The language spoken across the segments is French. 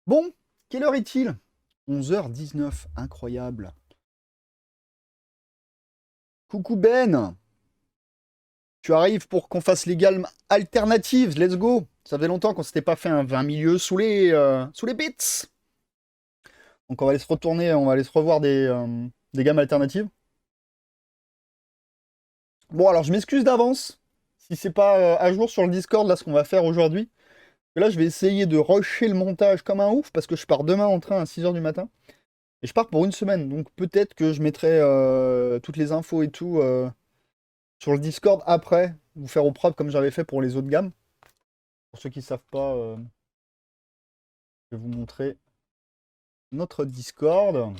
Bon, quelle heure est-il? 11h19, incroyable. Coucou Ben, tu arrives pour qu'on fasse les gammes alternatives, let's go. Ça fait longtemps qu'on s'était pas fait un 20 milieux sous les bits. Donc on va aller se retourner, on va aller se revoir des gammes alternatives. Bon alors je m'excuse d'avance, si c'est pas à jour sur le Discord là ce qu'on va faire aujourd'hui. Là je vais essayer de rusher le montage comme un ouf parce que je pars demain en train à 6h du matin. Et je pars pour une semaine, donc peut-être que je mettrai toutes les infos et tout sur le Discord après, vous faire au propre comme j'avais fait pour les autres gammes. Pour ceux qui ne savent pas, je vais vous montrer notre Discord.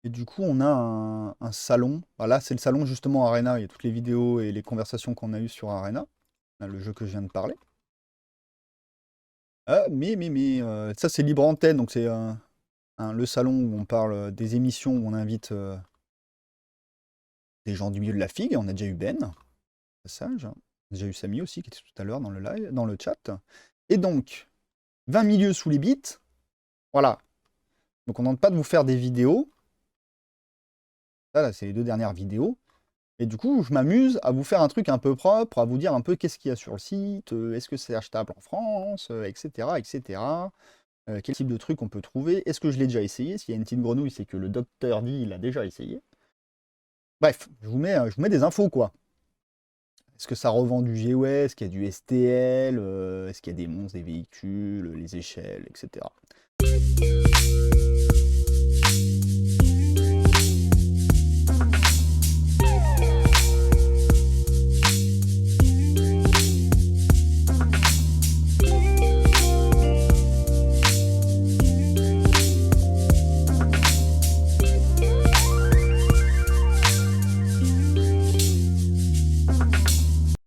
Et du coup, on a un salon. Voilà, c'est le salon justement Arena. Il y a toutes les vidéos et les conversations qu'on a eues sur Arena. Là, le jeu que je viens de parler. Ça c'est Libre Antenne, donc c'est le salon où on parle des émissions, où on invite des gens du milieu de la figue. On a déjà eu Ben, passage. On a déjà eu Samy aussi, qui était tout à l'heure dans le live, dans le chat. Et donc, 20 milieux sous les bits. Voilà. Donc on ne demande pas de vous faire des vidéos. Là, c'est les deux dernières vidéos. Et du coup, je m'amuse à vous faire un truc un peu propre, à vous dire un peu qu'est-ce qu'il y a sur le site, est-ce que c'est achetable en France, etc., etc. Quel type de truc on peut trouver, est-ce que je l'ai déjà essayé? S'il y a une petite grenouille, c'est que le docteur dit il l'a déjà essayé. Bref, je vous mets des infos, quoi. Est-ce que ça revend du GOS? Est-ce qu'il y a du STL? Est-ce qu'il y a des monstres, des véhicules, les échelles, etc.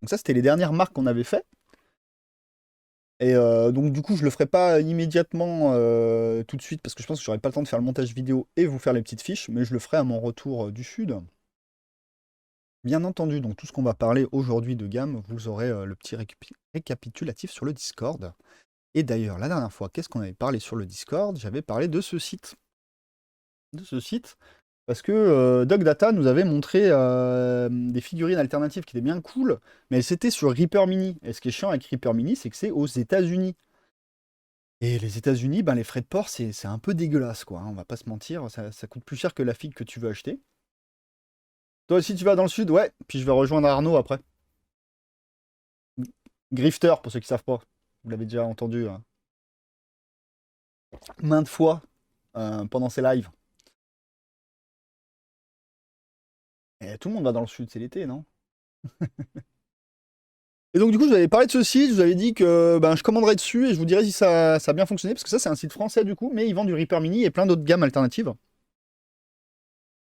Donc ça, c'était les dernières marques qu'on avait fait. Et donc du coup, je le ferai pas immédiatement tout de suite parce que je pense que j'aurai pas le temps de faire le montage vidéo et vous faire les petites fiches, mais je le ferai à mon retour du sud. Bien entendu, donc tout ce qu'on va parler aujourd'hui de gamme, vous aurez le petit récapitulatif sur le Discord. Et d'ailleurs, la dernière fois, qu'est-ce qu'on avait parlé sur le Discord? J'avais parlé de ce site. De ce site, parce que Doc Data nous avait montré des figurines alternatives qui étaient bien cool, mais c'était sur Reaper Mini. Et ce qui est chiant avec Reaper Mini, c'est que c'est aux États-Unis. Et les États-Unis, ben, les frais de port, c'est un peu dégueulasse, quoi, hein, on va pas se mentir, ça coûte plus cher que la figue que tu veux acheter. Toi aussi, tu vas dans le sud, ouais, puis je vais rejoindre Arnaud après. Grifter, pour ceux qui savent pas, vous l'avez déjà entendu maintes fois pendant ses lives. Et tout le monde va dans le sud, c'est l'été, non? Et donc, du coup, je vous avais parlé de ce site, je vous avais dit que ben, je commanderais dessus et je vous dirais si ça a bien fonctionné, parce que ça, c'est un site français, du coup, mais ils vendent du Reaper Mini et plein d'autres gammes alternatives.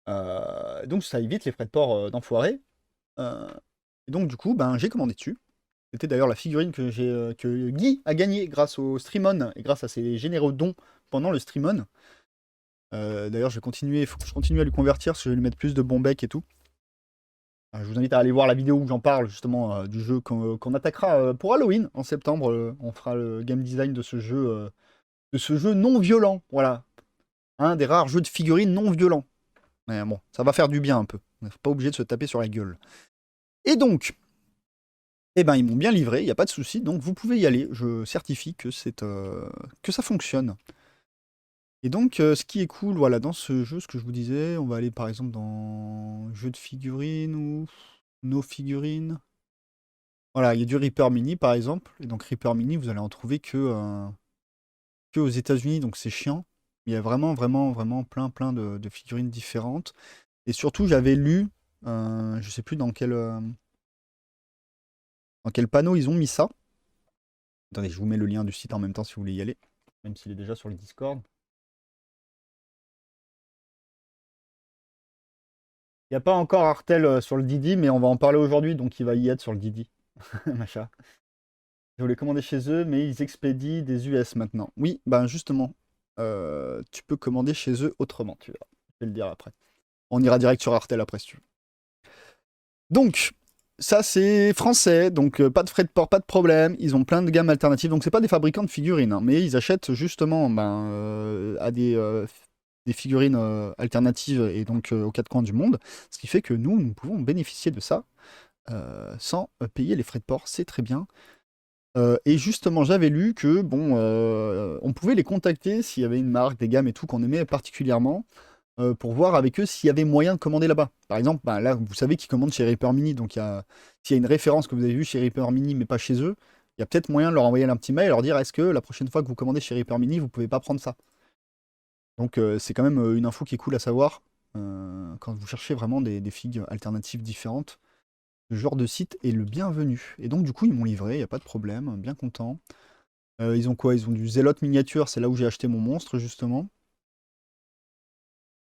Donc, ça évite les frais de port d'enfoiré. Et donc, du coup, ben, j'ai commandé dessus. C'était d'ailleurs la figurine que Guy a gagnée grâce au Streamon et grâce à ses généreux dons pendant le Streamon. D'ailleurs, je vais continuer, il faut que je continue à lui convertir, parce que je vais lui mettre plus de bons becs et tout. Je vous invite à aller voir la vidéo où j'en parle justement du jeu qu'on attaquera pour Halloween en septembre. On fera le game design de ce jeu non violent. Voilà, un des rares jeux de figurines non violents. Mais bon, ça va faire du bien un peu. On n'est pas obligé de se taper sur la gueule. Et donc, eh ben, ils m'ont bien livré, il n'y a pas de souci, donc vous pouvez y aller. Je certifie que que ça fonctionne. Et donc, ce qui est cool, voilà, dans ce jeu, ce que je vous disais, on va aller par exemple dans jeu de figurines ou nos figurines. Voilà, il y a du Reaper Mini par exemple. Et donc Reaper Mini, vous allez en trouver que aux États-Unis, donc c'est chiant. Il y a vraiment, vraiment, vraiment plein de figurines différentes. Et surtout, j'avais lu, je sais plus dans quel panneau ils ont mis ça. Attendez, je vous mets le lien du site en même temps si vous voulez y aller, même s'il est déjà sur le Discord. Il n'y a pas encore Artel sur le Didi, mais on va en parler aujourd'hui, donc il va y être sur le Didi. Machin. Je voulais commander chez eux, mais ils expédient des US maintenant. Oui, ben justement, tu peux commander chez eux autrement, tu verras. Je vais le dire après. On ira direct sur Artel après si tu veux. Donc, Ça, c'est français, donc pas de frais de port, pas de problème. Ils ont plein de gammes alternatives. Donc, c'est pas des fabricants de figurines, hein, mais ils achètent justement à des figurines alternatives et donc aux quatre coins du monde. Ce qui fait que nous pouvons bénéficier de ça sans payer les frais de port. C'est très bien. Et justement, j'avais lu que bon, on pouvait les contacter s'il y avait une marque, des gammes et tout qu'on aimait particulièrement pour voir avec eux s'il y avait moyen de commander là-bas. Par exemple, bah, là, vous savez qu'ils commandent chez Reaper Mini, donc s'il y a une référence que vous avez vue chez Reaper Mini, mais pas chez eux, il y a peut-être moyen de leur envoyer un petit mail et leur dire est-ce que la prochaine fois que vous commandez chez Reaper Mini, vous pouvez pas prendre ça. Donc c'est quand même une info qui est cool à savoir quand vous cherchez vraiment des figues alternatives différentes. Ce genre de site est le bienvenu. Et donc du coup, ils m'ont livré, il n'y a pas de problème, bien content. Ils ont quoi? Ils ont du Zélote miniature, c'est là où j'ai acheté mon monstre justement.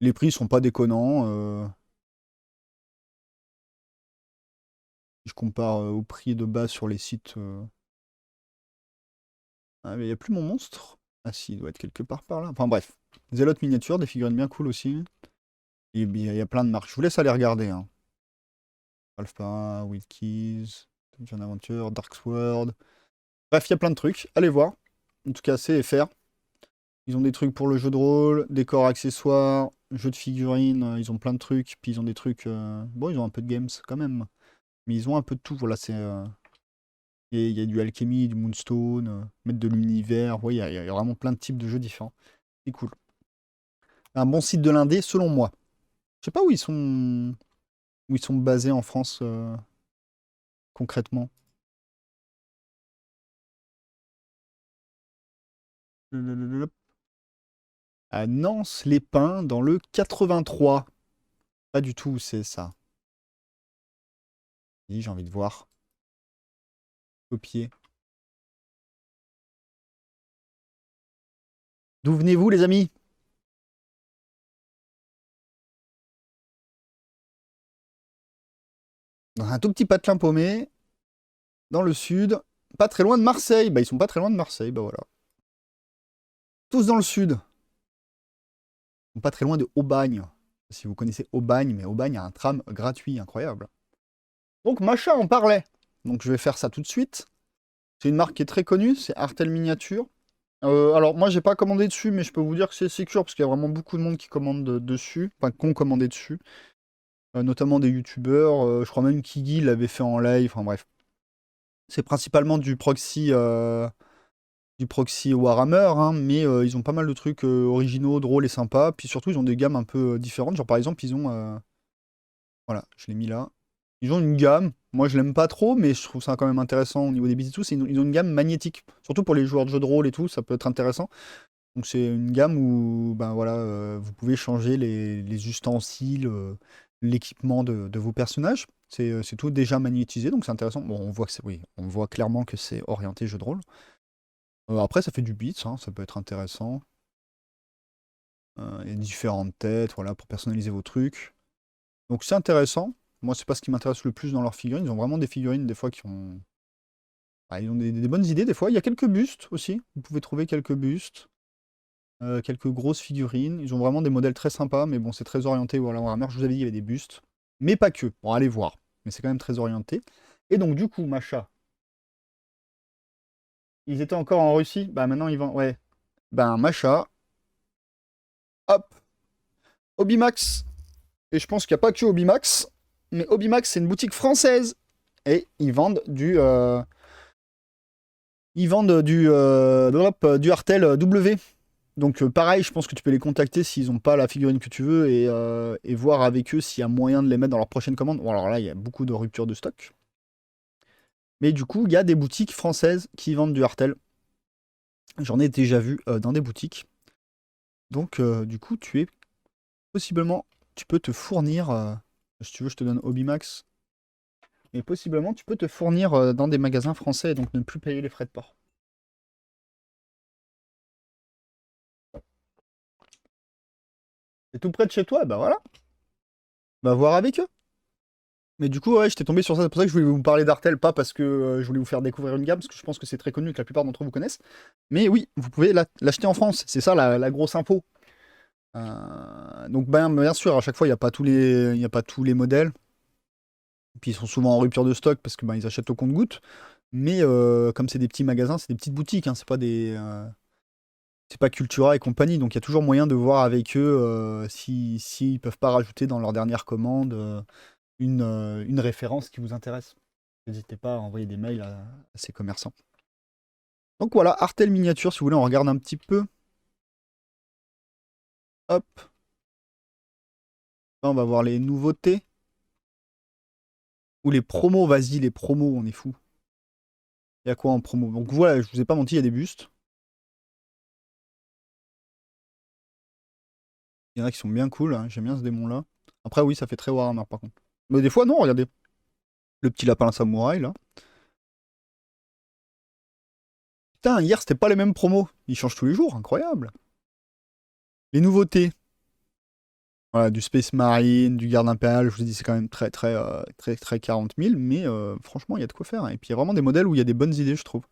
Les prix sont pas déconnants. Si je compare au prix de base sur les sites. Ah, mais il n'y a plus mon monstre. Ah si, il doit être quelque part par là. Enfin bref. Zélote miniature, des figurines bien cool aussi. Et il y a plein de marques. Je vous laisse aller regarder, hein. Alpha, Wilkies, Dungeon Adventure, Dark Sword. Bref, il y a plein de trucs. Allez voir. En tout cas, c'est FR. Ils ont des trucs pour le jeu de rôle, décors, accessoires, jeux de figurines. Ils ont plein de trucs. Puis ils ont des trucs. Bon, ils ont un peu de games quand même. Mais ils ont un peu de tout. Voilà, c'est. Il y a du Alchemy, du Moonstone, mettre de l'univers. Ouais, il y a vraiment plein de types de jeux différents. C'est cool. Un bon site de l'indé, selon moi. Je sais pas où ils sont basés en France concrètement. À Nance-les-Pins, dans le 83. Pas du tout où c'est ça. Oui, j'ai envie de voir. Copier. D'où venez-vous, les amis? Dans un tout petit patelin paumé, dans le sud, pas très loin de Marseille. Bah, ils sont pas très loin de Marseille, bah voilà. Tous dans le sud. Ils sont pas très loin de Aubagne. Si vous connaissez Aubagne, mais Aubagne a un tram gratuit, incroyable. Donc, Macha en parlait. Donc, je vais faire ça tout de suite. C'est une marque qui est très connue, c'est Artel Miniature. Alors, moi, j'ai pas commandé dessus, mais je peux vous dire que c'est secure, parce qu'il y a vraiment beaucoup de monde qui commande dessus, enfin, qui ont commandé dessus. Notamment des youtubeurs. Je crois même Kigi l'avait fait en live, enfin bref. C'est principalement du proxy Warhammer, hein, mais ils ont pas mal de trucs originaux, drôles et sympas. Puis surtout, ils ont des gammes un peu différentes. Genre, par exemple, ils ont. Voilà, je l'ai mis là. Ils ont une gamme. Moi, je l'aime pas trop, mais je trouve ça quand même intéressant au niveau des bits et tout. Ils ont une gamme magnétique. Surtout pour les joueurs de jeux de rôle et tout, ça peut être intéressant. Donc, c'est une gamme où ben, voilà, vous pouvez changer les ustensiles, l'équipement de vos personnages. C'est tout déjà magnétisé, donc c'est intéressant. Bon, on voit que oui, on voit clairement que c'est orienté jeu de rôle. Après, ça fait du bits, hein, ça peut être intéressant. Il y a différentes têtes, voilà, pour personnaliser vos trucs. Donc c'est intéressant. Moi, c'est pas ce qui m'intéresse le plus dans leurs figurines. Ils ont vraiment des figurines, des fois, qui ont. Ah, ils ont des bonnes idées, des fois. Il y a quelques bustes aussi. Vous pouvez trouver quelques bustes. Quelques grosses figurines. Ils ont vraiment des modèles très sympas, mais bon, c'est très orienté. Voilà, Warhammer, je vous avais dit, il y avait des bustes. Mais pas que. Bon, allez voir. Mais c'est quand même très orienté. Et donc, du coup, Macha, ils étaient encore en Russie. Bah, maintenant, ils vont. Ouais. Ben, Macha, hop, Obimax. Et je pense qu'il n'y a pas que Obimax. Mais Obimax, c'est une boutique française. Et ils vendent du Artel W. Donc pareil, je pense que tu peux les contacter s'ils n'ont pas la figurine que tu veux et voir avec eux s'il y a moyen de les mettre dans leur prochaine commande. Bon alors là, il y a beaucoup de ruptures de stock. Mais du coup, il y a des boutiques françaises qui vendent du Artel. J'en ai déjà vu dans des boutiques. Donc du coup, possiblement, tu peux te fournir, si tu veux, je te donne Hobbymax. Mais possiblement, tu peux te fournir dans des magasins français et donc ne plus payer les frais de port. C'est tout près de chez toi, bah voilà. Va voir avec eux. Mais du coup, ouais, j'étais tombé sur ça. C'est pour ça que je voulais vous parler d'Artel, pas parce que je voulais vous faire découvrir une gamme, parce que je pense que c'est très connu et que la plupart d'entre vous connaissent. Mais oui, vous pouvez l'acheter en France. C'est ça la grosse info. Donc, ben, bien sûr, à chaque fois, il n'y a pas tous les modèles. Puis ils sont souvent en rupture de stock parce que ben, ils achètent au compte-gouttes. Mais comme c'est des petits magasins, c'est des petites boutiques, hein, c'est pas Cultura et compagnie, donc il y a toujours moyen de voir avec eux s'ils peuvent pas rajouter dans leur dernière commande une référence qui vous intéresse. N'hésitez pas à envoyer des mails à ces commerçants. Donc voilà, Artel miniature, si vous voulez, on regarde un petit peu. Hop. Là, on va voir les nouveautés. Ou les promos, vas-y, les promos, on est fou. Il y a quoi en promo? Donc voilà, je vous ai pas menti, il y a des bustes. Il y en a qui sont bien cool, hein, j'aime bien ce démon-là. Après, oui, ça fait très Warhammer par contre. Mais des fois, non, regardez. Le petit lapin samouraï, là. Putain, hier, c'était pas les mêmes promos. Ils changent tous les jours, incroyable. Les nouveautés. Voilà, du Space Marine, du Garde Impérial, je vous ai dit, c'est quand même très 40 000, mais franchement, il y a de quoi faire. Et puis, il y a vraiment des modèles où il y a des bonnes idées, je trouve.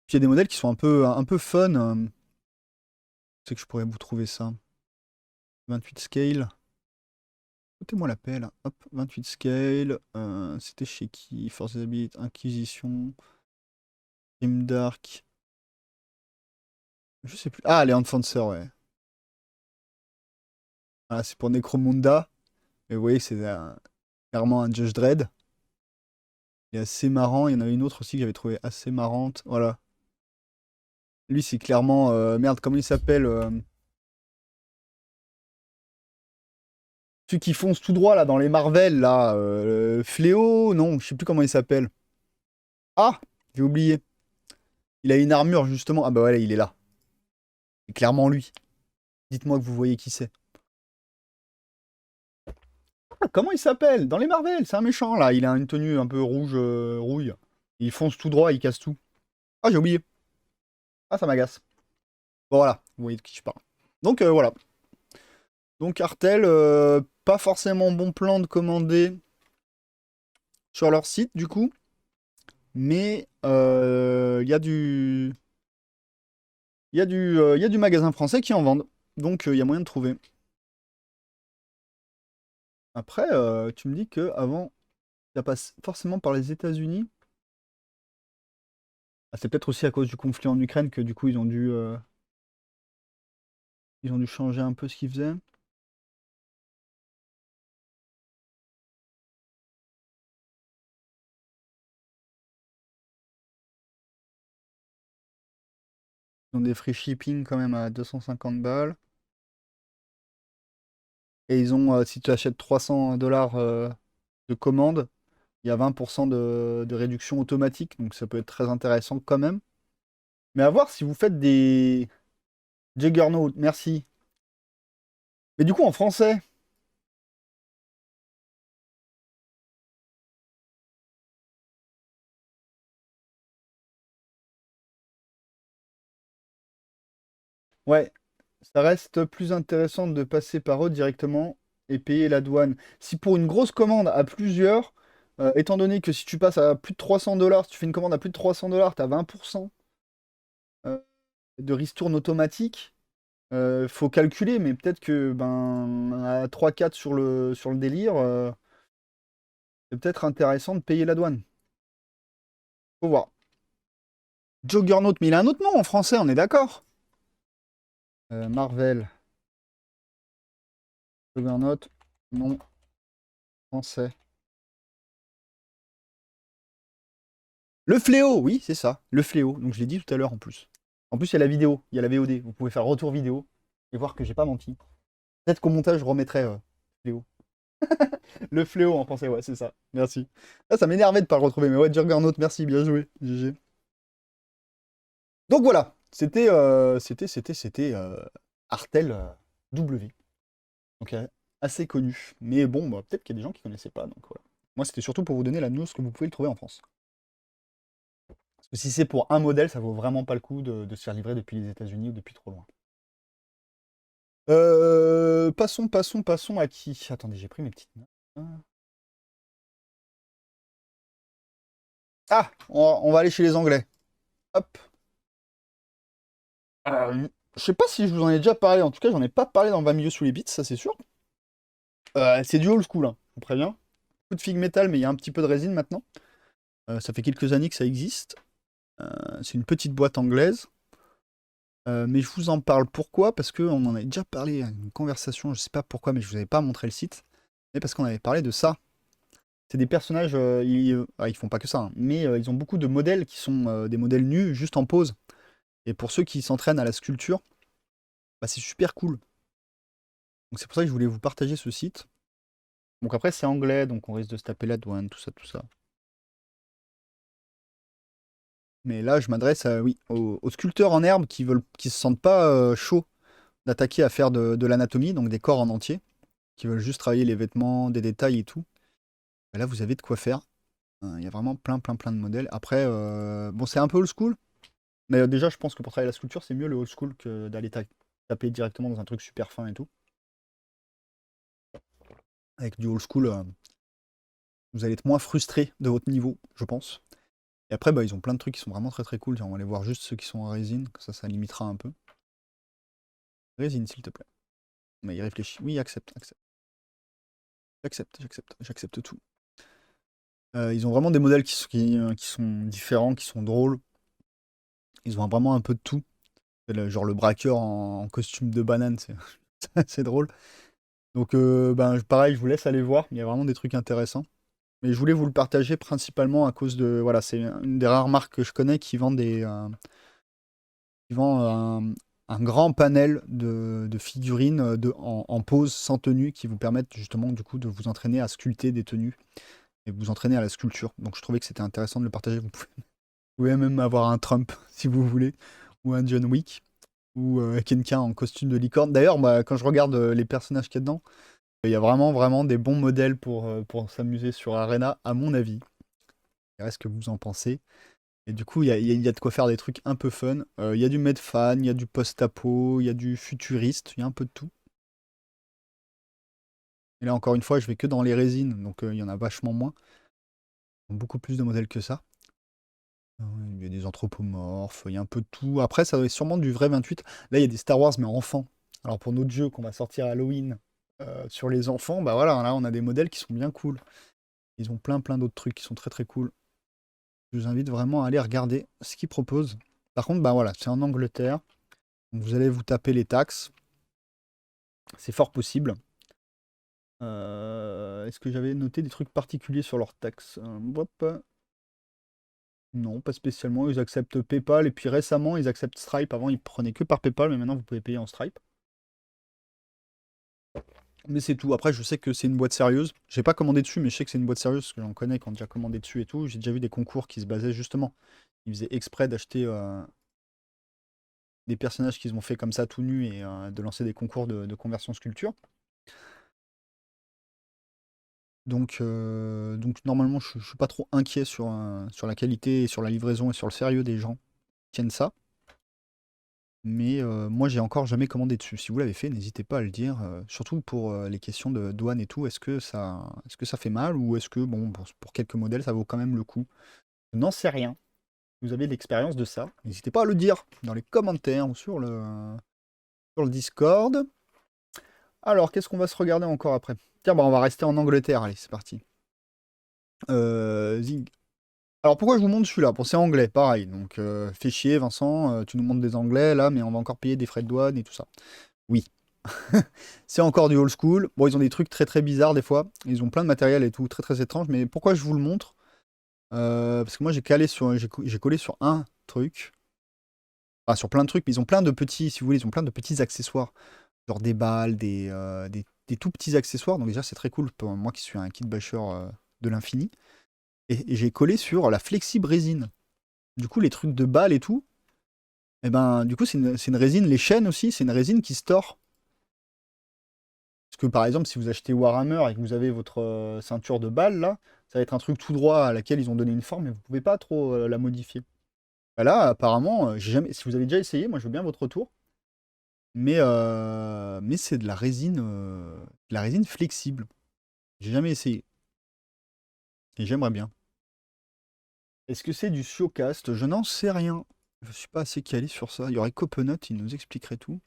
Puis, il y a des modèles qui sont un peu fun. C'est que je pourrais vous trouver ça. 28 scale. Écoutez-moi l'appel. Hop, 28 scale. C'était chez qui? Forces Habit, Inquisition, Dark. Je sais plus. Ah, les Enforcer, ouais. Voilà, c'est pour Necromunda. Et vous voyez, c'est clairement un Judge Dredd. Il est assez marrant. Il y en a une autre aussi que j'avais trouvé assez marrante. Voilà. Lui, c'est clairement. Merde, comment il s'appelle celui qui fonce tout droit là dans les Marvel là. Fléau? Non, je sais plus comment il s'appelle. Ah, j'ai oublié. Il a une armure justement. Ah bah voilà, il est là. C'est clairement lui. Dites-moi que vous voyez qui c'est. Ah, comment il s'appelle? Dans les Marvel, c'est un méchant là. Il a une tenue un peu rouge rouille. Il fonce tout droit, il casse tout. Ah, j'ai oublié. Ah, ça m'agace. Bon, voilà, vous voyez de qui je parle. Donc voilà. Donc Artel, pas forcément bon plan de commander sur leur site du coup. Mais il y a du. Il y a du magasin français qui en vendent. Donc il y a moyen de trouver. Après, tu me dis que avant, ça passe forcément par les États-Unis. Ah, c'est peut-être aussi à cause du conflit en Ukraine que du coup ils ont dû changer un peu ce qu'ils faisaient. Ils ont des free shipping quand même à 250 balles. Et ils ont, si tu achètes 300 $ de commande, il y a 20% de réduction automatique. Donc ça peut être très intéressant quand même. Mais à voir si vous faites des Juggernaut, merci. Mais du coup en français, ouais, ça reste plus intéressant de passer par eux directement et payer la douane. Si pour une grosse commande à plusieurs, étant donné que si tu passes à plus de 300 $, si tu fais une commande à plus de 300 $, tu as 20% de ristourne automatique. Faut calculer, mais peut-être que ben à 3-4 sur le délire, c'est peut-être intéressant de payer la douane. Faut voir. Juggernaut, mais il a un autre nom en français, on est d'accord? Marvel, Juggernaut, nom français. Le fléau, oui, c'est ça, le fléau. Donc je l'ai dit tout à l'heure en plus. En plus, il y a la vidéo, il y a la VOD. Vous pouvez faire retour vidéo et voir que j'ai pas menti. Peut-être qu'au montage, je remettrai fléau. Le fléau en français, ouais, c'est ça. Merci. Ah, ça m'énervait de pas le retrouver, mais ouais, Juggernaut, merci, bien joué. GG. Donc voilà, c'était Artel W. Donc assez connu. Mais bon, bah, peut-être qu'il y a des gens qui connaissaient pas, donc voilà. Moi, c'était surtout pour vous donner la news que vous pouvez le trouver en France. Parce que si c'est pour un modèle, ça vaut vraiment pas le coup de se faire livrer depuis les États-Unis ou depuis trop loin. Passons à qui? Attendez, j'ai pris mes petites notes. Ah, on va aller chez les Anglais. Hop. Je sais pas si je vous en ai déjà parlé. En tout cas, j'en ai pas parlé dans 20 milieux sous les bits, ça c'est sûr. C'est du old school, hein, je vous préviens. Beaucoup de fig métal, mais il y a un petit peu de résine maintenant. Ça fait quelques années que ça existe. C'est une petite boîte anglaise. Mais je vous en parle pourquoi? Parce qu'on en avait déjà parlé à une conversation, je sais pas pourquoi, mais je vous avais pas montré le site. Mais parce qu'on avait parlé de ça. C'est des personnages, ils font pas que ça, hein, mais ils ont beaucoup de modèles qui sont des modèles nus, juste en pause. Et pour ceux qui s'entraînent à la sculpture, bah, c'est super cool. Donc c'est pour ça que je voulais vous partager ce site. Donc après c'est anglais, donc on risque de se taper la douane, tout ça, tout ça. Mais là je m'adresse oui, aux sculpteurs en herbe qui se sentent pas chauds d'attaquer à faire de l'anatomie, donc des corps en entier, qui veulent juste travailler les vêtements, des détails et tout. Et là vous avez de quoi faire. Il y a vraiment plein plein plein de modèles. Après, bon c'est un peu old school, mais déjà je pense que pour travailler la sculpture c'est mieux le old school que d'aller taper directement dans un truc super fin et tout. Avec du old school, vous allez être moins frustré de votre niveau, je pense. Et après, bah, ils ont plein de trucs qui sont vraiment très très cool. Tiens, on va aller voir juste ceux qui sont en résine, ça limitera un peu. Résine, s'il te plaît. Mais il réfléchit. Oui, accepte, accepte. J'accepte tout. Ils ont vraiment des modèles qui sont différents, qui sont drôles. Ils ont vraiment un peu de tout. Genre le braqueur en costume de banane, c'est c'est drôle. Donc, ben, pareil, je vous laisse aller voir. Il y a vraiment des trucs intéressants. Mais je voulais vous le partager principalement à cause de. Voilà, c'est une des rares marques que je connais qui vend un grand panel de figurines en pose sans tenue qui vous permettent justement du coup de vous entraîner à sculpter des tenues et vous entraîner à la sculpture. Donc je trouvais que c'était intéressant de le partager. Vous pouvez même avoir un Trump si vous voulez, ou un John Wick, ou quelqu'un en costume de licorne. D'ailleurs, moi, quand je regarde les personnages qu'il y a dedans, il y a vraiment vraiment des bons modèles pour s'amuser sur Arena, à mon avis. Qu'est-ce que vous en pensez? Et du coup, il y a de quoi faire des trucs un peu fun. Il y a du Medfan, il y a du post-apo, il y a du futuriste, il y a un peu de tout. Et là, encore une fois, je vais que dans les résines, donc il y en a vachement moins. Beaucoup plus de modèles que ça. Il y a des anthropomorphes, il y a un peu de tout. Après, ça doit être sûrement du vrai 28. Là, il y a des Star Wars, mais enfants. Alors, pour notre jeu qu'on va sortir à Halloween sur les enfants, bah voilà, là, on a des modèles qui sont bien cool. Ils ont plein plein d'autres trucs qui sont très très cool. Je vous invite vraiment à aller regarder ce qu'ils proposent. Par contre, bah voilà, c'est en Angleterre. Donc vous allez vous taper les taxes. C'est fort possible. Est-ce que j'avais noté des trucs particuliers sur leurs taxes? Hop. Non, pas spécialement. Ils acceptent PayPal et puis récemment ils acceptent Stripe. Avant ils prenaient que par PayPal, mais maintenant vous pouvez payer en Stripe. Mais c'est tout. Après, je sais que c'est une boîte sérieuse. J'ai pas commandé dessus, mais je sais que c'est une boîte sérieuse parce que j'en connais qui ont déjà commandé dessus et tout. J'ai déjà vu des concours qui se basaient justement. Ils faisaient exprès d'acheter des personnages qu'ils ont fait comme ça tout nus et de lancer des concours de conversion sculpture. Donc normalement, je suis pas trop inquiet sur la qualité, et sur la livraison et sur le sérieux des gens qui tiennent ça. Mais moi, j'ai encore jamais commandé dessus. Si vous l'avez fait, n'hésitez pas à le dire. Surtout pour les questions de douane et tout. Est-ce que ça fait mal ou est-ce que, bon, pour quelques modèles, ça vaut quand même le coup? Je n'en sais rien. Vous avez de l'expérience de ça? N'hésitez pas à le dire dans les commentaires ou sur le Discord. Alors, qu'est-ce qu'on va se regarder encore après? Tiens, bah, on va rester en Angleterre. Allez, c'est parti. Zing. Alors pourquoi je vous montre celui-là? Bon, c'est anglais, pareil. Donc fais chier, Vincent, tu nous montres des anglais là, mais on va encore payer des frais de douane et tout ça. Oui. C'est encore du old school. Bon, ils ont des trucs très très bizarres des fois. Ils ont plein de matériel et tout, très très étrange. Mais pourquoi je vous le montre? Parce que moi j'ai collé sur un truc. Enfin, sur plein de trucs, mais ils ont plein de petits, si vous voulez, ils ont plein de petits accessoires. Genre des balles, des tout petits accessoires. Donc déjà, c'est très cool pour moi qui suis un kit basher de l'infini. Et j'ai collé sur la flexible résine. Du coup, les trucs de balles et tout, et ben, du coup, c'est une résine. Les chaînes aussi, c'est une résine qui se tord. Parce que par exemple, si vous achetez Warhammer et que vous avez votre ceinture de balles là, ça va être un truc tout droit à laquelle ils ont donné une forme, mais vous pouvez pas trop la modifier. Bah là, apparemment, j'ai jamais. Si vous avez déjà essayé, moi je veux bien votre retour. Mais c'est de la résine flexible. J'ai jamais essayé. Et j'aimerais bien. Est-ce que c'est du Showcast? Je n'en sais rien. Je suis pas assez calé sur ça. Il y aurait Copenut, il nous expliquerait tout.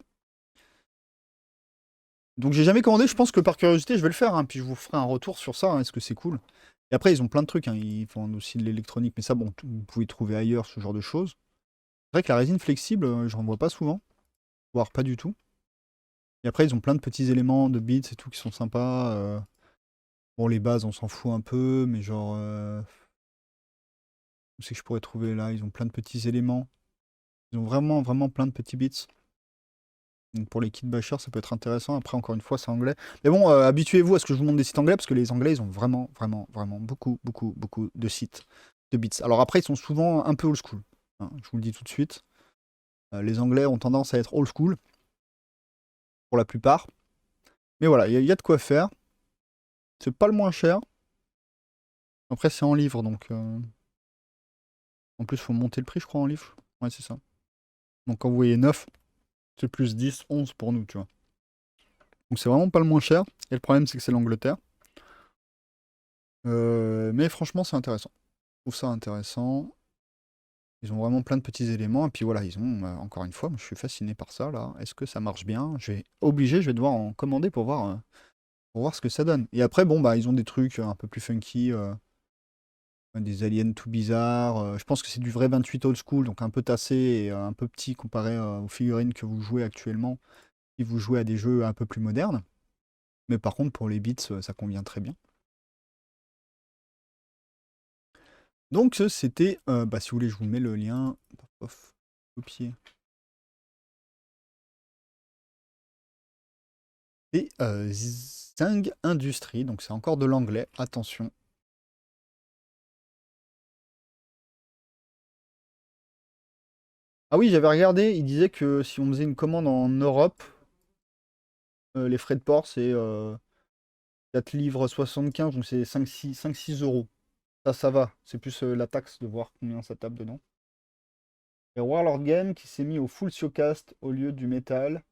Donc j'ai jamais commandé, je pense que par curiosité je vais le faire, hein, puis je vous ferai un retour sur ça, hein, est-ce que c'est cool. Et après ils ont plein de trucs, hein, ils font aussi de l'électronique, mais ça bon, vous pouvez trouver ailleurs ce genre de choses. C'est vrai que la résine flexible, j'en vois pas souvent, voire pas du tout. Et après ils ont plein de petits éléments de bits et tout qui sont sympas. Bon les bases on s'en fout un peu, mais genre... où c'est que je pourrais trouver là? Ils ont plein de petits éléments. Ils ont vraiment, vraiment plein de petits bits. Donc pour les kits bashers, ça peut être intéressant. Après, encore une fois, c'est anglais. Mais bon, habituez-vous à ce que je vous montre des sites anglais, parce que les anglais, ils ont vraiment, vraiment, vraiment beaucoup, beaucoup, beaucoup de sites de bits. Alors après, ils sont souvent un peu old school, hein, je vous le dis tout de suite. Les anglais ont tendance à être old school, pour la plupart. Mais voilà, il y a de quoi faire. C'est pas le moins cher. Après, c'est en livre, donc... En plus, il faut monter le prix, je crois, en livre. Ouais, c'est ça. Donc quand vous voyez 9, c'est plus 10, 11 pour nous, tu vois. Donc c'est vraiment pas le moins cher. Et le problème, c'est que c'est l'Angleterre. Mais franchement, c'est intéressant. Je trouve ça intéressant. Ils ont vraiment plein de petits éléments. Et puis voilà, ils ont, encore une fois, moi, je suis fasciné par ça, là. Est-ce que ça marche bien? Je vais devoir en commander pour voir ce que ça donne. Et après, bon, bah, ils ont des trucs un peu plus funky, des aliens tout bizarres. Je pense que c'est du vrai 28 old school, donc un peu tassé et un peu petit comparé aux figurines que vous jouez actuellement. Si vous jouez à des jeux un peu plus modernes. Mais par contre, pour les bits, ça convient très bien. Donc c'était, bah, si vous voulez, je vous mets le lien. Pof, copier. Et Zing Industries, donc c'est encore de l'anglais, attention. Ah oui, j'avais regardé, il disait que si on faisait une commande en Europe, les frais de port c'est 4 livres 75, donc c'est 5-6 euros. Ça va, c'est plus la taxe de voir combien ça tape dedans. Et Warlord Game qui s'est mis au full Siocast au lieu du métal.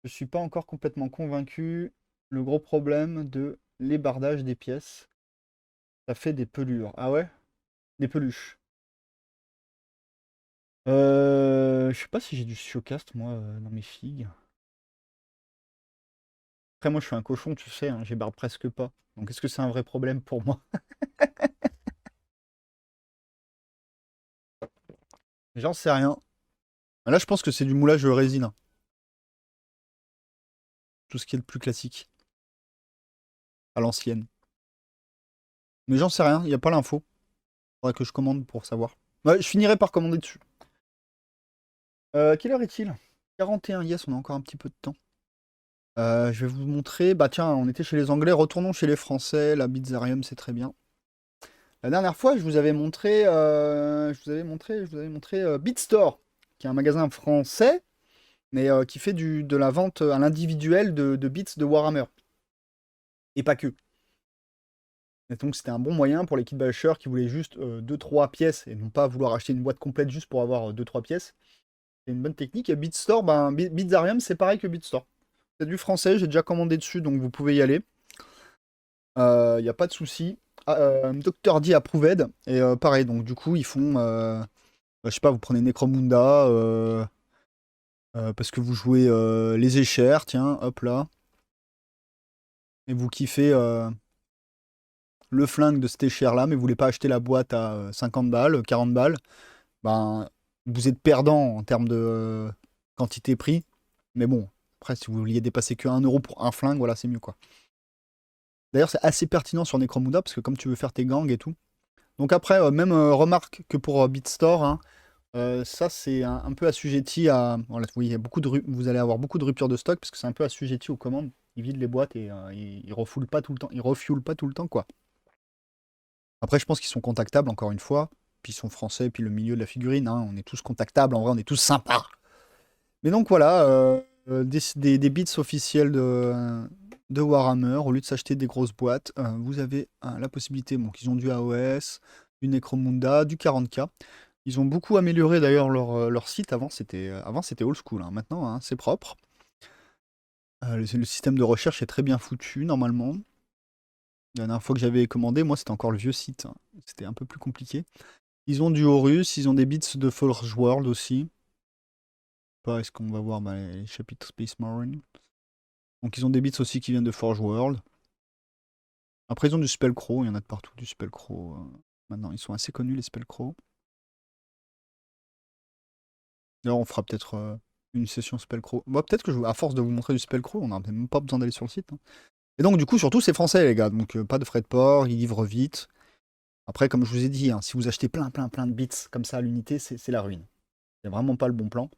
Je suis pas encore complètement convaincu. Le gros problème de l'ébardage des pièces, ça fait des pelures. Ah ouais? Des peluches. Je sais pas si j'ai du Siocast, moi, dans mes figues. Après, moi, je suis un cochon, tu sais, hein, j'ébarde presque pas. Donc, est-ce que c'est un vrai problème pour moi? J'en sais rien. Là, je pense que c'est du moulage résine, hein. Tout ce qui est le plus classique, à l'ancienne. Mais j'en sais rien, il n'y a pas l'info. Faudrait que je commande pour savoir. Ouais, je finirai par commander dessus. Quelle heure est-il? 41, yes, on a encore un petit peu de temps. Je vais vous montrer. Bah tiens, on était chez les Anglais, retournons chez les Français. La Bizarrium, c'est très bien. La dernière fois, je vous avais montré, BitStore, qui est un magasin français, mais qui fait de la vente à l'individuel de bits de Warhammer. Et pas que. Et donc c'était un bon moyen pour les kit bashers qui voulaient juste 2-3 pièces et non pas vouloir acheter une boîte complète juste pour avoir 2-3 pièces. C'est une bonne technique. Et BitStore, ben, Bizarrium, c'est pareil que BitStore. C'est du français, j'ai déjà commandé dessus, donc vous pouvez y aller. Il n'y a pas de souci. Dr. D Approved. Et pareil, donc du coup, ils font. Bah, je sais pas, vous prenez Necromunda. Parce que vous jouez les échères, tiens, hop là. Et vous kiffez le flingue de cette échère-là, mais vous voulez pas acheter la boîte à 50 balles, 40 balles. Ben, vous êtes perdant en termes de quantité-prix. Mais bon, après, si vous vouliez dépasser que 1 euro pour un flingue, voilà, c'est mieux quoi. D'ailleurs, c'est assez pertinent sur Necromunda, parce que comme tu veux faire tes gangs et tout. Donc après, même remarque que pour BitStore, hein, ça c'est un peu assujetti à. Voilà, oui, il y a vous allez avoir beaucoup de ruptures de stock, parce que c'est un peu assujetti aux commandes. Ils vident les boîtes et ils refoulent pas tout le temps. Ils refuelent pas tout le temps, quoi. Après, je pense qu'ils sont contactables, encore une fois. Puis ils sont français, puis le milieu de la figurine, hein, on est tous contactables, en vrai, on est tous sympas. Mais donc voilà, des bits officiels de Warhammer, au lieu de s'acheter des grosses boîtes, vous avez la possibilité, bon, qu'ils ont du AOS, du Necromunda, du 40K. Ils ont beaucoup amélioré d'ailleurs leur site, avant c'était old school, hein. Maintenant hein, c'est propre. Le système de recherche est très bien foutu normalement. La dernière fois que j'avais commandé, moi c'était encore le vieux site, hein. C'était un peu plus compliqué. Ils ont du Horus, ils ont des bits de Forge World aussi. Pas est-ce qu'on va voir bah, les chapitres Space Marine. Donc ils ont des bits aussi qui viennent de Forge World. Après ils ont du Spellcrow, il y en a de partout du Spellcrow. Maintenant ils sont assez connus les Spellcrow. D'ailleurs on fera peut-être une session Spellcrow. Bon, peut-être que à force de vous montrer du Spellcrow, on n'a même pas besoin d'aller sur le site. Hein. Et donc du coup surtout c'est français les gars, donc pas de frais de port, ils livrent vite. Après comme je vous ai dit, hein, si vous achetez plein de bits comme ça à l'unité, c'est la ruine. C'est vraiment pas le bon plan.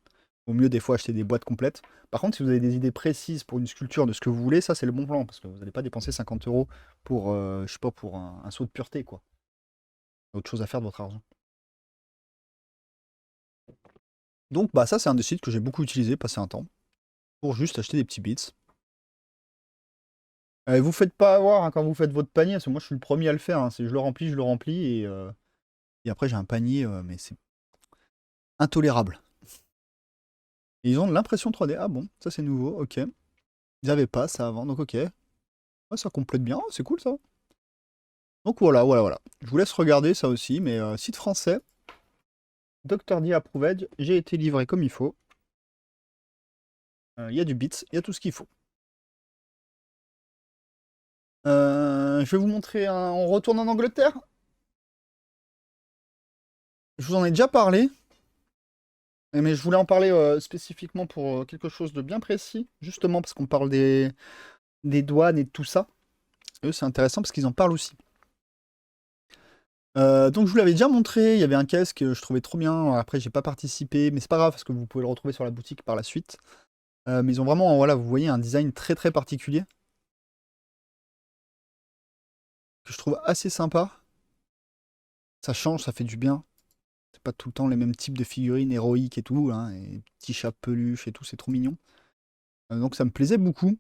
Au mieux des fois acheter des boîtes complètes. Par contre, si vous avez des idées précises pour une sculpture de ce que vous voulez, ça c'est le bon plan, parce que vous n'allez pas dépenser 50 euros pour, je sais pas, pour un saut de pureté, quoi. Autre chose à faire de votre argent. Donc bah ça c'est un des sites que j'ai beaucoup utilisé, passé un temps, pour juste acheter des petits bits. Vous faites pas avoir hein, quand vous faites votre panier, parce que moi je suis le premier à le faire, hein, c'est je le remplis, et après j'ai un panier, mais c'est intolérable. Et ils ont de l'impression 3D, ah bon, ça c'est nouveau, ok. Ils avaient pas ça avant, donc ok. Ouais, ça complète bien, c'est cool ça. Donc voilà. Je vous laisse regarder ça aussi, mais site français, Dr. D Approved, j'ai été livré comme il faut. Il y a du bits, il y a tout ce qu'il faut. Je vais vous montrer On retourne en Angleterre. Je vous en ai déjà parlé, mais je voulais en parler spécifiquement pour quelque chose de bien précis, justement parce qu'on parle des douanes et de tout ça. Et eux, c'est intéressant parce qu'ils en parlent aussi. Donc je vous l'avais déjà montré, il y avait un casque que je trouvais trop bien. Après, j'ai pas participé, mais c'est pas grave parce que vous pouvez le retrouver sur la boutique par la suite. Mais ils ont vraiment, voilà, vous voyez, un design très particulier que je trouve assez sympa. Ça change, ça fait du bien. C'est pas tout le temps les mêmes types de figurines héroïques et tout, hein, et petits chats peluches et tout, c'est trop mignon. Donc ça me plaisait beaucoup.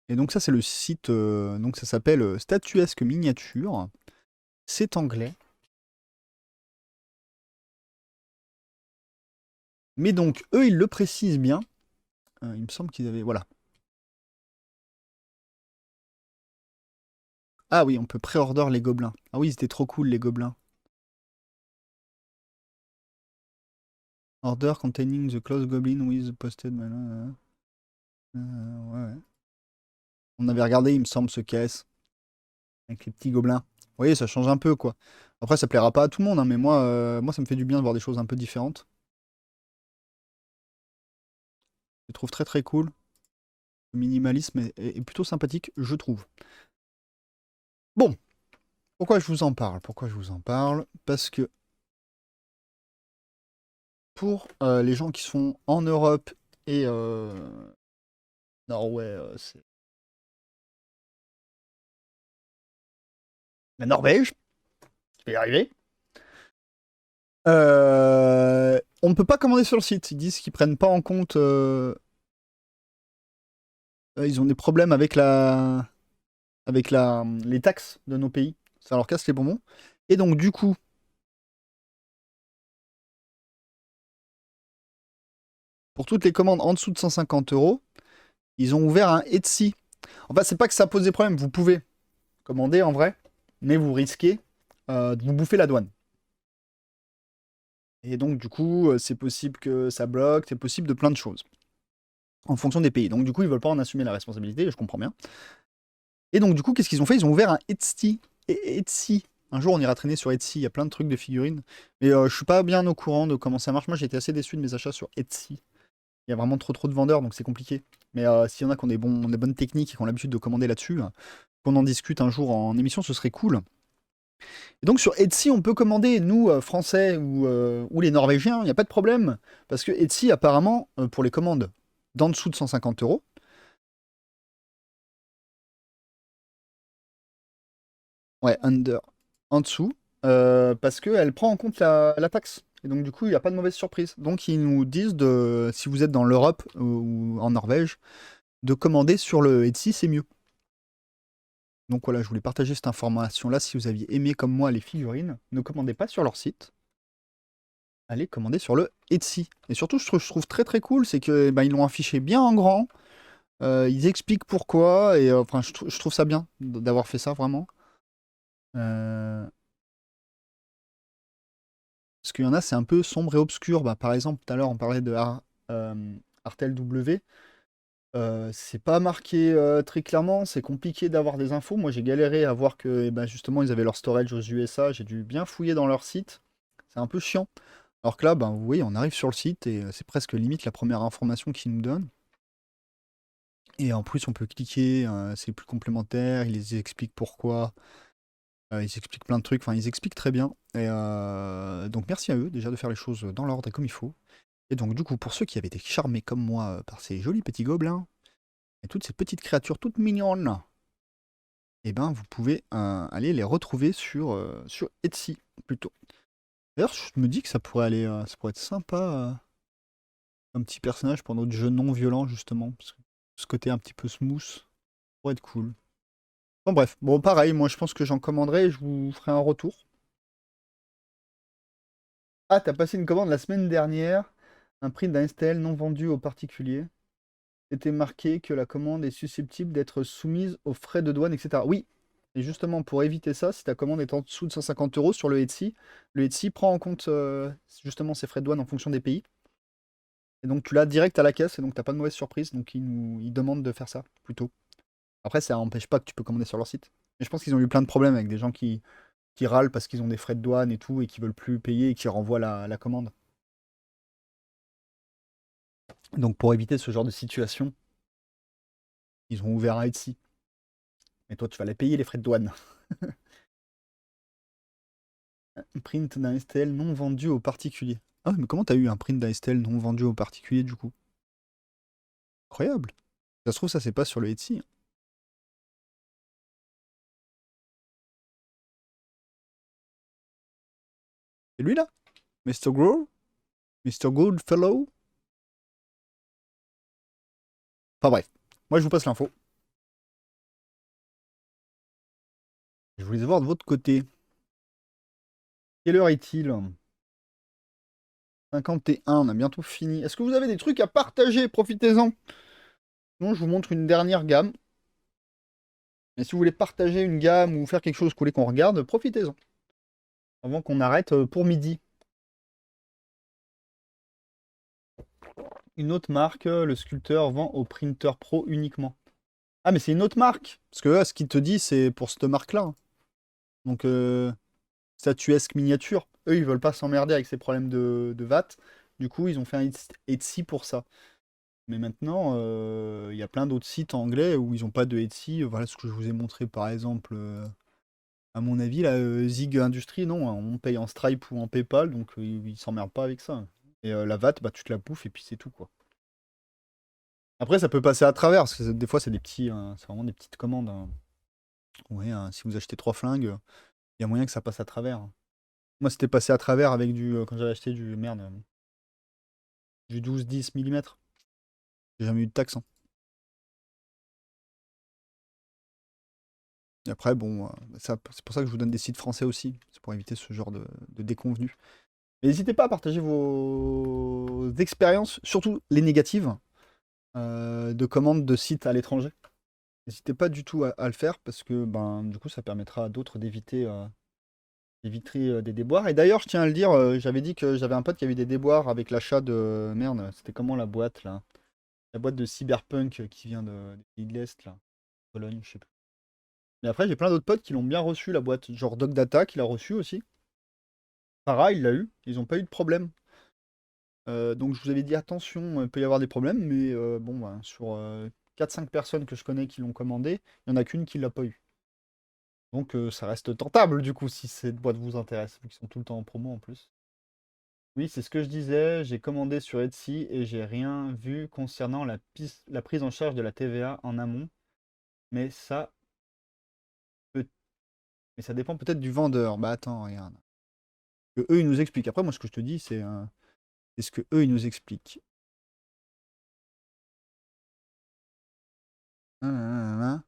Et donc ça c'est le site, donc ça s'appelle Statuesque Miniature. C'est anglais. Mais donc eux ils le précisent bien. Il me semble qu'ils avaient, voilà. Ah oui, on peut pré-order les gobelins. Ah oui, c'était trop cool les gobelins. Order containing the closed goblin with posted. Ouais. On avait regardé, il me semble, ce caisse avec les petits gobelins. Vous voyez, ça change un peu quoi. Après, ça plaira pas à tout le monde, hein, mais moi, ça me fait du bien de voir des choses un peu différentes. Je trouve très cool. Le minimalisme est plutôt sympathique, je trouve. Bon, pourquoi je vous en parle? Pourquoi je vous en parle? Parce que pour les gens qui sont en Europe et Norway, c'est la Norvège, je vais y arriver. On ne peut pas commander sur le site. Ils disent qu'ils prennent pas en compte. Ils ont des problèmes avec les taxes de nos pays. Ça leur casse les bonbons. Et donc, du coup, pour toutes les commandes en dessous de 150 euros, ils ont ouvert un Etsy. Enfin, c'est pas que ça pose des problèmes. Vous pouvez commander en vrai, mais vous risquez de vous bouffer la douane. Et donc, du coup, c'est possible que ça bloque, c'est possible de plein de choses. En fonction des pays. Donc, du coup, ils veulent pas en assumer la responsabilité, je comprends bien. Et donc, du coup, qu'est-ce qu'ils ont fait? Ils ont ouvert un Etsy. Et Etsy. Un jour, on ira traîner sur Etsy. Il y a plein de trucs de figurines. Mais je suis pas bien au courant de comment ça marche. Moi, j'ai été assez déçu de mes achats sur Etsy. Il y a vraiment trop de vendeurs, donc c'est compliqué. Mais s'il y en a qui ont des bonnes techniques et qui ont l'habitude de commander là-dessus, qu'on en discute un jour en émission, ce serait cool. Et donc sur Etsy, on peut commander, nous, Français ou les Norvégiens, il n'y a pas de problème. Parce que Etsy, apparemment, pour les commandes d'en dessous de 150 euros, ouais, under, en dessous, parce qu'elle prend en compte la taxe. Et donc du coup, il n'y a pas de mauvaise surprise. Donc ils nous disent, si vous êtes dans l'Europe ou en Norvège, de commander sur le Etsy, c'est mieux. Donc voilà, je voulais partager cette information-là. Si vous aviez aimé comme moi les figurines, ne commandez pas sur leur site. Allez commander sur le Etsy. Et surtout, je trouve très cool, c'est que ils l'ont affiché bien en grand. Ils expliquent pourquoi. Et enfin, je trouve ça bien d'avoir fait ça vraiment. Euh, Parce qu'il y en a, c'est un peu sombre et obscur. Bah, par exemple, tout à l'heure, on parlait de Artel W. C'est pas marqué très clairement, c'est compliqué d'avoir des infos. Moi, j'ai galéré à voir que eh ben, justement, ils avaient leur storage aux USA. J'ai dû bien fouiller dans leur site. C'est un peu chiant. Alors que là, ben, vous voyez, on arrive sur le site et c'est presque limite la première information qu'ils nous donnent. Et en plus, on peut cliquer, c'est plus complémentaire, ils les expliquent pourquoi. Ils expliquent plein de trucs, enfin, ils expliquent très bien. Et donc, merci à eux déjà de faire les choses dans l'ordre et comme il faut. Et donc, du coup, pour ceux qui avaient été charmés comme moi par ces jolis petits gobelins et toutes ces petites créatures toutes mignonnes, eh ben, vous pouvez aller les retrouver sur Etsy plutôt. D'ailleurs, je me dis que ça pourrait être sympa, un petit personnage pour notre jeu non violent justement, parce que ce côté un petit peu smooth pourrait être cool. Bon bref, bon pareil, moi je pense que j'en commanderai et je vous ferai un retour. Ah, t'as passé une commande la semaine dernière, un prix d'un STL non vendu aux particuliers. C'était marqué que la commande est susceptible d'être soumise aux frais de douane, etc. Oui, et justement pour éviter ça, si ta commande est en dessous de 150 euros sur le Etsy prend en compte justement ces frais de douane en fonction des pays. Et donc tu l'as direct à la caisse et donc t'as pas de mauvaise surprise. Donc ils demandent de faire ça plutôt. Après, ça n'empêche pas que tu peux commander sur leur site. Mais je pense qu'ils ont eu plein de problèmes avec des gens qui râlent parce qu'ils ont des frais de douane et tout et qui veulent plus payer et qui renvoient la commande. Donc pour éviter ce genre de situation, ils ont ouvert un Etsy. Et toi, tu vas les payer les frais de douane. Un print d'un STL non vendu aux particuliers. Ah, mais comment t'as eu un print d'un STL non vendu aux particuliers du coup? Incroyable. Ça se trouve, ça c'est pas sur le Etsy. C'est lui là? Mr. Grow? Mr. Goodfellow? Enfin bref. Moi je vous passe l'info. Je voulais voir de votre côté. Quelle heure est-il? 51, on a bientôt fini. Est-ce que vous avez des trucs à partager? Profitez-en. Sinon, je vous montre une dernière gamme. Et si vous voulez partager une gamme ou faire quelque chose que vous voulez qu'on regarde, profitez-en. Avant qu'on arrête pour midi. Une autre marque, le sculpteur vend au printer pro uniquement. Ah, mais c'est une autre marque. Parce que là, ce qu'il te dit, c'est pour cette marque-là, hein. Donc, statuesque miniature. Eux, ils veulent pas s'emmerder avec ces problèmes de VAT. Du coup, ils ont fait un Etsy pour ça. Mais maintenant, il y a plein d'autres sites anglais où ils n'ont pas de Etsy. Voilà ce que je vous ai montré par exemple. À mon avis, là, Zig Industries, non, hein, on paye en Stripe ou en PayPal, donc ils s'emmerdent pas avec ça. Et la VAT, bah, tu te la bouffes et puis c'est tout, quoi. Après, ça peut passer à travers, parce que des fois, c'est des petits, c'est vraiment des petites commandes, hein. Ouais, hein, si vous achetez 3 flingues, il y a moyen que ça passe à travers, hein. Moi, c'était passé à travers avec quand j'avais acheté du 12-10 mm. J'ai jamais eu de taxe, hein. Et après, bon, c'est pour ça que je vous donne des sites français aussi. C'est pour éviter ce genre de déconvenus. Mais n'hésitez pas à partager vos expériences, surtout les négatives, de commandes de sites à l'étranger. N'hésitez pas du tout à le faire parce que ben, du coup, ça permettra à d'autres d'éviter des déboires. Et d'ailleurs, je tiens à le dire, j'avais dit que j'avais un pote qui avait eu des déboires avec l'achat de. Merde, c'était comment la boîte là? La boîte de Cyberpunk qui vient des pays de l'Est, là. Pologne, je sais plus. Mais après, j'ai plein d'autres potes qui l'ont bien reçu, la boîte. Genre Dog Data qui l'a reçu aussi. Para, il l'a eu. Ils n'ont pas eu de problème. Donc je vous avais dit attention, il peut y avoir des problèmes, mais bon, ben, sur 4-5 personnes que je connais qui l'ont commandé, il n'y en a qu'une qui l'a pas eu. Donc ça reste tentable du coup si cette boîte vous intéresse, vu qu'ils sont tout le temps en promo en plus. Oui, c'est ce que je disais, j'ai commandé sur Etsy et j'ai rien vu concernant la prise en charge de la TVA en amont, mais peut- mais ça dépend peut-être du vendeur. Bah attends, regarde. Que eux ils nous expliquent. Après moi ce que je te dis c'est ce que eux ils nous expliquent. Hein, hein, hein.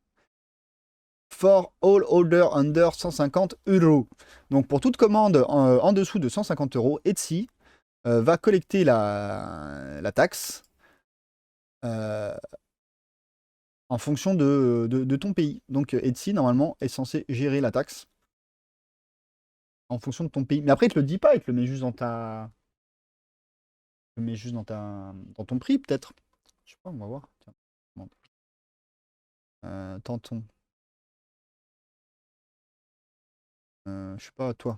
For all order under 150 euros. Donc pour toute commande en dessous de 150 euros, Etsy va collecter la taxe euh, en fonction de ton pays. Donc Etsy, normalement, est censé gérer la taxe en fonction de ton pays. Mais après, il te le dit pas, il te le met juste dans ton prix, peut-être. Je sais pas, on va voir. Tiens. Tentons. Je sais pas, toi.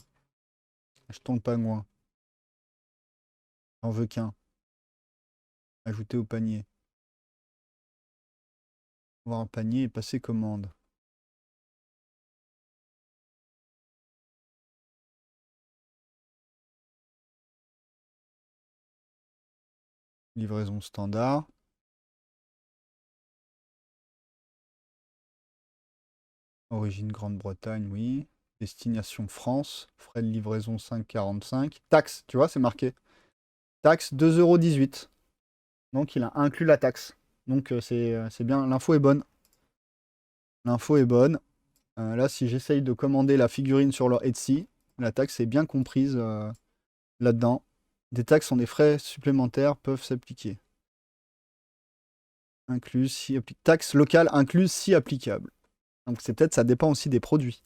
Achetons le pingouin. J'en veux qu'un. Ajouter au panier. Voir un panier et passer commande. Livraison standard. Origine Grande-Bretagne, oui. Destination France. Frais de livraison 5,45. Taxe, tu vois, c'est marqué. Taxe 2,18 €. Donc il a inclus la taxe. Donc c'est bien, l'info est bonne. L'info est bonne. Là, si j'essaye de commander la figurine sur leur Etsy, la taxe est bien comprise là-dedans. Des taxes sont des frais supplémentaires peuvent s'appliquer. Incluse si taxe locale incluse si applicable. Donc c'est peut-être ça dépend aussi des produits.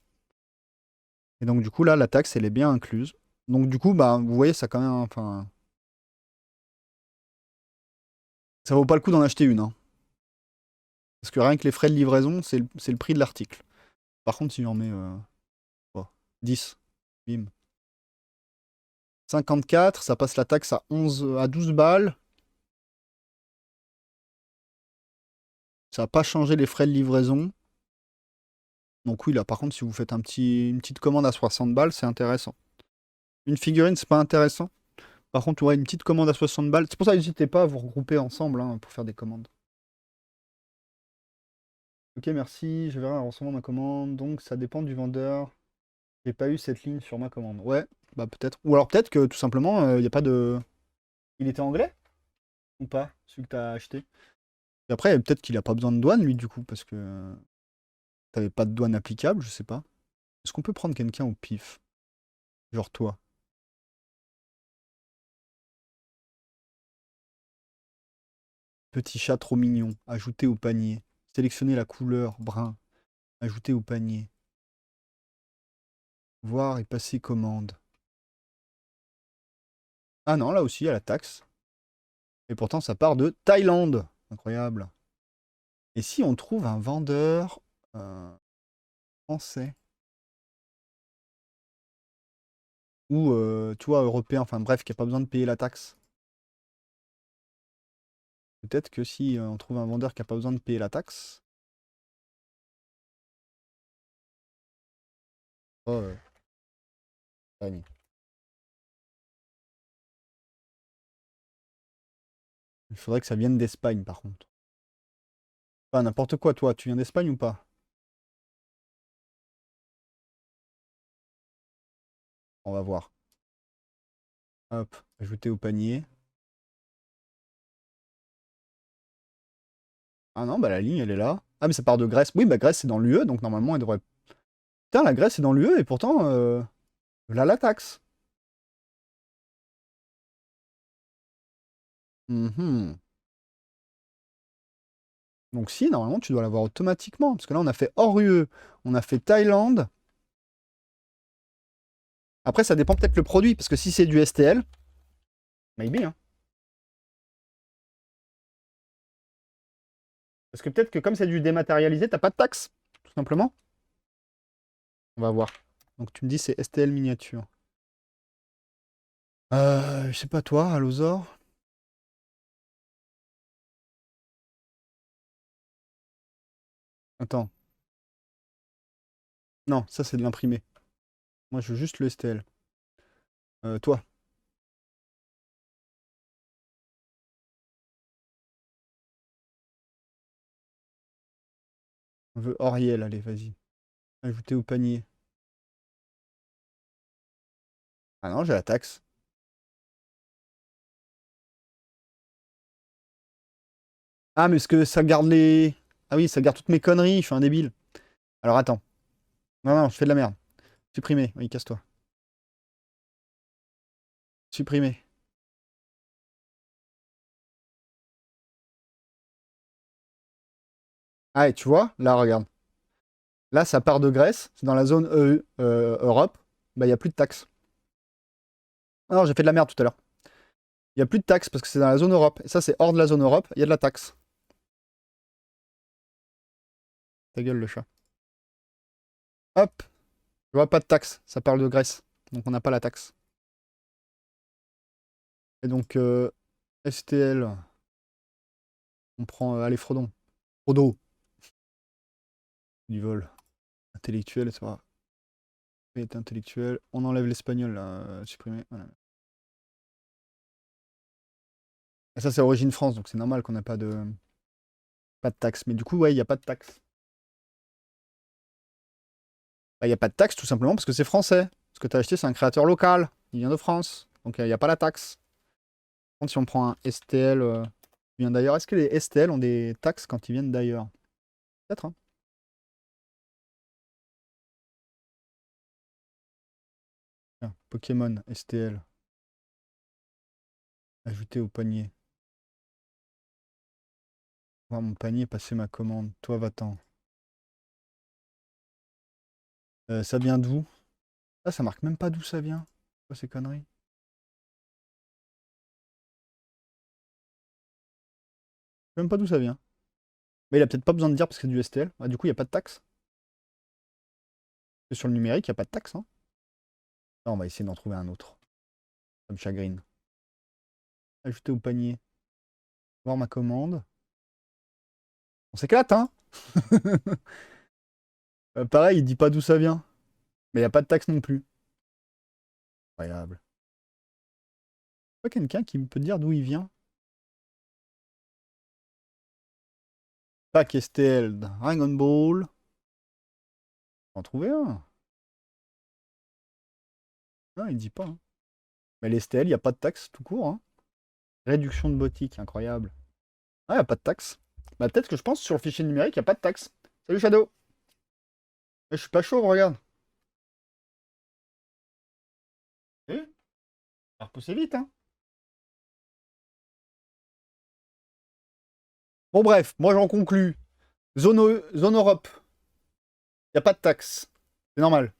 Et donc du coup là la taxe elle est bien incluse. Donc du coup bah vous voyez ça quand même enfin ça vaut pas le coup d'en acheter une hein. Parce que rien que les frais de livraison c'est le prix de l'article. Par contre si j'en mets 10 bim 54 ça passe la taxe à 12 balles. Ça n'a pas changé les frais de livraison. Donc oui, là, par contre, si vous faites une petite commande à 60 balles, c'est intéressant. Une figurine, c'est pas intéressant. Par contre, ouais, une petite commande à 60 balles. C'est pour ça que n'hésitez pas à vous regrouper ensemble hein, pour faire des commandes. Ok, merci. Je verrai en recevant ma commande. Donc, ça dépend du vendeur. J'ai pas eu cette ligne sur ma commande. Ouais, bah peut-être. Ou alors peut-être que tout simplement, il n'y a pas de. Il était anglais ou pas, celui que t'as acheté? Et après, peut-être qu'il a pas besoin de douane, lui, du coup, parce que t'avais pas de douane applicable, je sais pas. Est-ce qu'on peut prendre quelqu'un au pif? Genre toi. Petit chat trop mignon. Ajouter au panier. Sélectionner la couleur brun. Ajouter au panier. Voir et passer commande. Ah non, là aussi, il y a la taxe. Et pourtant, ça part de Thaïlande. Incroyable. Et si on trouve un vendeur français ou, tu vois, européen, enfin bref, qui n'a pas besoin de payer la taxe. Peut-être que si on trouve un vendeur qui n'a pas besoin de payer la taxe. Oh, Espagne. Il faudrait que ça vienne d'Espagne, par contre. Pas n'importe quoi, toi. Tu viens d'Espagne ou pas? On va voir. Hop, ajouter au panier. Ah non, bah la ligne, elle est là. Ah, mais ça part de Grèce. Oui, bah Grèce, c'est dans l'UE, donc normalement, elle devrait. Putain, la Grèce est dans l'UE, et pourtant, là, la taxe. Mhm. Donc si, normalement, tu dois l'avoir automatiquement. Parce que là, on a fait hors UE, on a fait Thaïlande. Après, ça dépend peut-être le produit, parce que si c'est du STL, maybe, hein. Parce que peut-être que comme c'est du dématérialisé, t'as pas de taxe, tout simplement. On va voir. Donc tu me dis c'est STL miniature. Je sais pas toi, Allosaur. Attends. Non, ça c'est de l'imprimé. Moi je veux juste le STL. Toi. On veut Oriel, allez, vas-y. Ajouter au panier. Ah non, j'ai la taxe. Ah, mais est-ce que ça garde les. Ah oui, ça garde toutes mes conneries, je suis un débile. Alors attends. Non, non, je fais de la merde. Supprimer. Oui, casse-toi. Supprimer. Ah, et tu vois, là, regarde. Là, ça part de Grèce, c'est dans la zone Europe. Bah, il n'y a plus de taxes. Ah non, j'ai fait de la merde tout à l'heure. Il n'y a plus de taxes parce que c'est dans la zone Europe. Et ça, c'est hors de la zone Europe, il y a de la taxe. Ta gueule, le chat. Hop. Je vois pas de taxe. Ça parle de Grèce. Donc on n'a pas la taxe. Et donc, STL. On prend... allez, Frodon. Frodo. Du vol. Intellectuel, c'est pas... Est intellectuel. On enlève l'espagnol, là. Supprimer. Voilà. Et ça, c'est Origine France, donc c'est normal qu'on n'a pas de... Pas de taxe. Mais du coup, ouais, il n'y a pas de taxe. Bah, il n'y a pas de taxe, tout simplement, parce que c'est français. Ce que tu as acheté, c'est un créateur local. Il vient de France. Donc, il n'y a pas la taxe. Par contre, si on prend un STL qui vient d'ailleurs, est-ce que les STL ont des taxes quand ils viennent d'ailleurs? Peut-être, hein. Tiens, Pokémon STL. Ajouter au panier. Voir mon panier, passer ma commande. Toi, va-t'en. Ça vient d'où? Ah, ça marque même pas d'où ça vient. Quoi ces conneries? Je sais même pas d'où ça vient. Mais il a peut-être pas besoin de dire parce que c'est du STL. Ah, du coup, il n'y a pas de taxe. Parce que sur le numérique, il n'y a pas de taxe, hein. Ah, on va essayer d'en trouver un autre. Ça me chagrine. Ajouter au panier. Voir ma commande. On s'éclate, hein. Pareil, il dit pas d'où ça vient. Mais il n'y a pas de taxe non plus. Incroyable. Pas quelqu'un qui peut dire d'où il vient. Pack STL, Dragon Ball. On va en trouver un. Non, il dit pas, hein. Mais les STL, il n'y a pas de taxe tout court, hein. Réduction de boutique, incroyable. Ah, il n'y a pas de taxe. Bah, peut-être que je pense sur le fichier numérique, il n'y a pas de taxe. Salut Shadow. Je suis pas chaud, regarde. Eh, ça va repousser vite, hein. Bon, bref, moi j'en conclus. Zone Europe, il n'y a pas de taxe. C'est normal.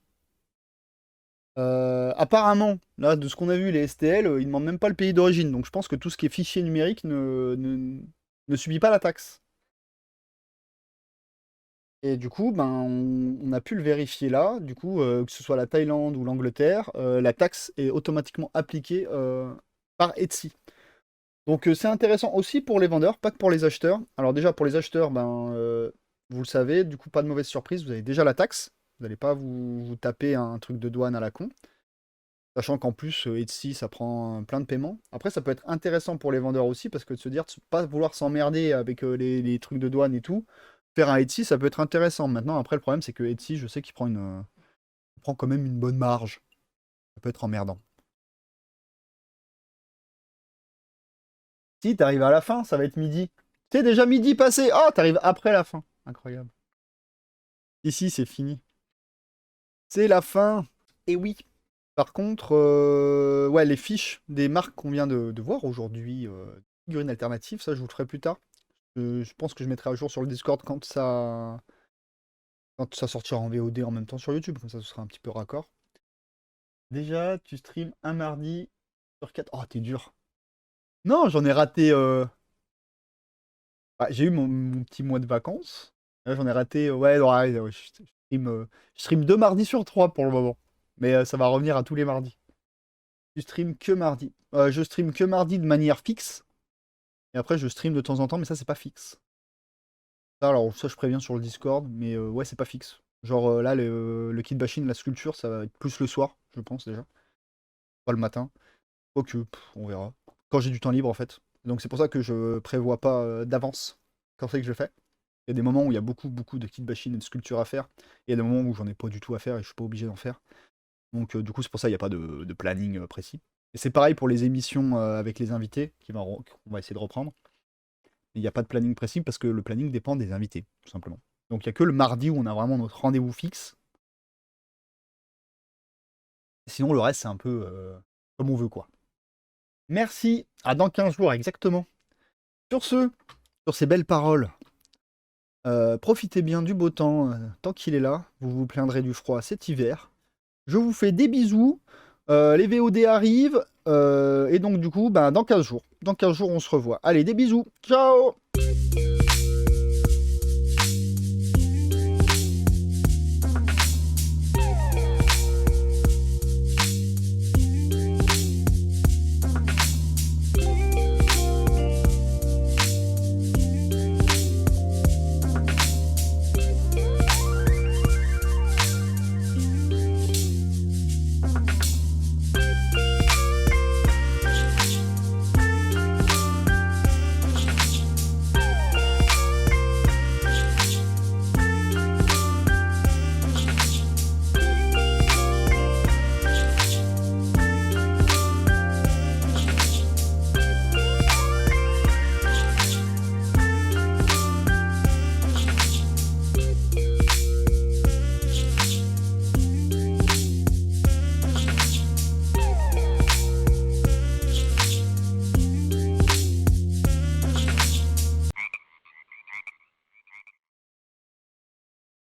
Apparemment, là, de ce qu'on a vu, les STL, ils ne demandent même pas le pays d'origine. Donc je pense que tout ce qui est fichier numérique ne subit pas la taxe. Et du coup, ben, on a pu le vérifier là. Du coup, que ce soit la Thaïlande ou l'Angleterre, la taxe est automatiquement appliquée par Etsy. Donc c'est intéressant aussi pour les vendeurs, pas que pour les acheteurs. Alors déjà pour les acheteurs, ben, vous le savez, du coup pas de mauvaise surprise, vous avez déjà la taxe. Vous n'allez pas vous taper un truc de douane à la con. Sachant qu'en plus, Etsy, ça prend plein de paiements. Après, ça peut être intéressant pour les vendeurs aussi, parce que de se dire, de pas vouloir s'emmerder avec les trucs de douane et tout, faire un Etsy, ça peut être intéressant. Maintenant, après, le problème, c'est que Etsy, je sais qu'il prend il prend quand même une bonne marge. Ça peut être emmerdant. Si, t'arrives à la fin, ça va être midi. C'est déjà midi passé. Oh, t'arrives après la fin. Incroyable. Ici, c'est fini. C'est la fin. Et oui. Par contre, ouais, les fiches des marques qu'on vient de voir aujourd'hui, figurines alternatives, ça je vous le ferai plus tard. Je pense que je mettrai à jour sur le Discord quand ça sortira en VOD en même temps sur YouTube, comme ça ce sera un petit peu raccord. Déjà, tu streams un mardi sur 4. Oh, t'es dur. Non, j'en ai raté. J'ai eu mon petit mois de vacances. Là, j'en ai raté. Ouais, ouais, je stream 2 mardis sur 3 pour le moment. Mais ça va revenir à tous les mardis. Tu stream que mardi. Je stream que mardi de manière fixe. Et après, je stream de temps en temps, mais ça, c'est pas fixe. Ça, alors, ça, je préviens sur le Discord, mais ouais, c'est pas fixe. Genre là, le Kid Bashing, la sculpture, ça va être plus le soir, je pense déjà. Pas le matin. Quoique, on verra. Quand j'ai du temps libre, en fait. Donc, c'est pour ça que je prévois pas d'avance quand c'est que je fais. Il y a des moments où il y a beaucoup, beaucoup de Kid Bashing et de sculpture à faire. Et il y a des moments où j'en ai pas du tout à faire et je suis pas obligé d'en faire. Donc, du coup, c'est pour ça qu'il n'y a pas de planning précis. Et c'est pareil pour les émissions avec les invités, qu'on va essayer de reprendre. Il n'y a pas de planning précis parce que le planning dépend des invités, tout simplement. Donc il n'y a que le mardi où on a vraiment notre rendez-vous fixe. Sinon, le reste, c'est un peu comme on veut, quoi. Merci, à dans 15 jours, exactement. Sur ces belles paroles, profitez bien du beau temps, tant qu'il est là. Vous vous plaindrez du froid cet hiver. Je vous fais des bisous. Les VOD arrivent. Et donc, du coup, ben, dans 15 jours. Dans 15 jours, on se revoit. Allez, des bisous. Ciao!